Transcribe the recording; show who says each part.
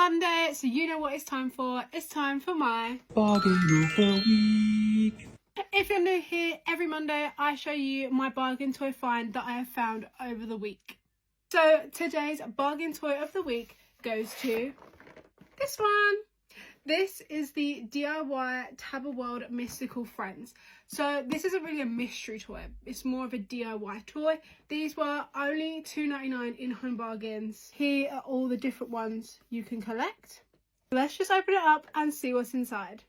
Speaker 1: Monday, so you know what it's time for. It's time for my
Speaker 2: bargain of the week.
Speaker 1: If you're new here, every Monday I show you my bargain toy find that I have found over the week. So today's bargain toy of the week goes to this one. This is the DIY Taba World Mystical Friends. So this isn't really a mystery toy, it's more of a DIY toy. These were only $2.99 in Home Bargains. Here are all the different ones you can collect. Let's just open it up and see what's inside.